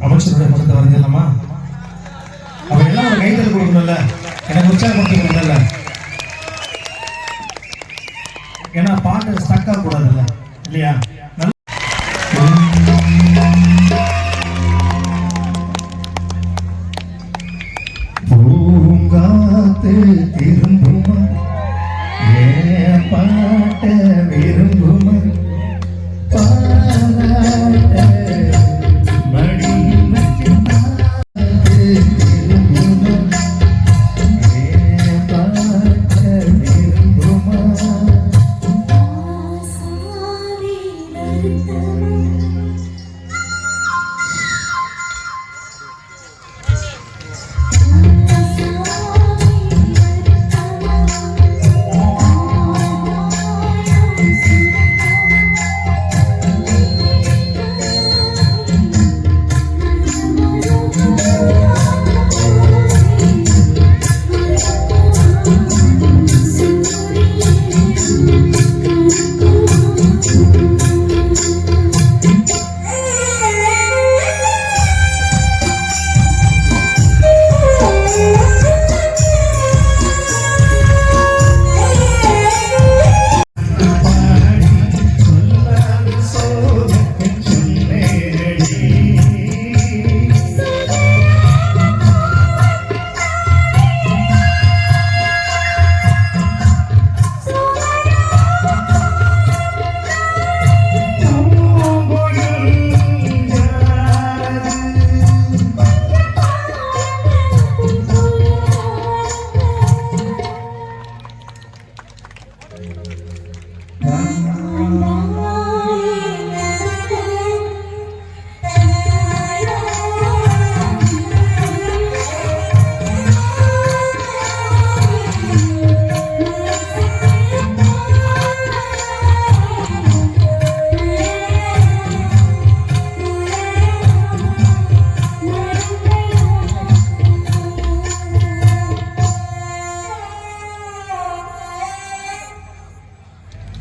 அமைச்சருடைய படத்தை வரைஞ்சிடலாமா? அவன் எல்லாம் ஒரு கைத்தல் கொடுக்கணும்ல, எனக்கு உற்சாகப்படுத்தி கொடுக்கல. ஏன்னா பாட்டு ஸ்டக் ஆக கூடாதுல்ல, இல்லையா? பூங்காத்து திரும்புமா ஏன் பாட்ட விரும்புமா பாராட்ட மடி திரும்புமா ஏன் பாட்ட விரும்புமா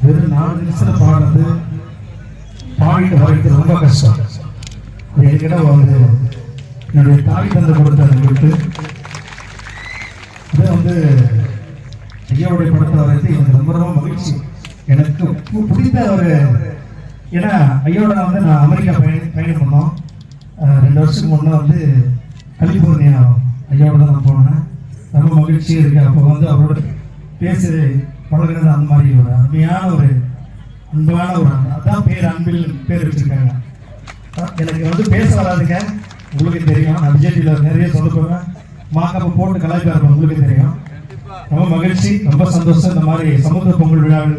வெறும் 4 நிமிஷத்துல பாடுறது பாடிட்டு வரைக்கும் ரொம்ப கஷ்டம். என்கிட்ட வந்து என்னுடைய தாய் தந்தை கொடுத்தாரு விட்டு இதை வந்து ஐயாவுடைய படத்தை வரைக்கும் எனக்கு ரொம்ப ரொம்ப மகிழ்ச்சி. எனக்கு பிடித்த ஒரு ஏன்னா ஐயாவோட வந்து நான் அமெரிக்கா பயணம் பண்ணோம். 2 வருஷத்துக்கு முன்னே வந்து கலிபோர்னியா ஐயாவோட தான் நான் போனேன். ரொம்ப மகிழ்ச்சியாக இருக்கு. அப்போ வந்து அவரோட பேசு பழகிறது அந்த மாதிரி ஒரு அருமையான ஒரு அன்பான ஒரு அதான் பேர் அன்பில் பேர் வச்சுருக்காங்க. எனக்கு வந்து பேச வராதுங்க, உங்களுக்கு தெரியும். நான் விஜய் டிவியில் நிறைய சொல்ல போவேன், மாக்கப்பை போட்டு கலாய்ப்பாரு, உங்களுக்கு தெரியும். ரொம்ப மகிழ்ச்சி, ரொம்ப சந்தோஷம். இந்த மாதிரி சமுத்திர பொங்கல் விழாவில்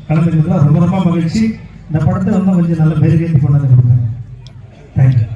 கலந்துக்கிறதுல ரொம்ப ரொம்ப மகிழ்ச்சி. இந்த படத்தை வந்து கொஞ்சம் நல்ல மெருகேற்றி கொண்டாந்து கொடுக்குறேன். தேங்க்யூ.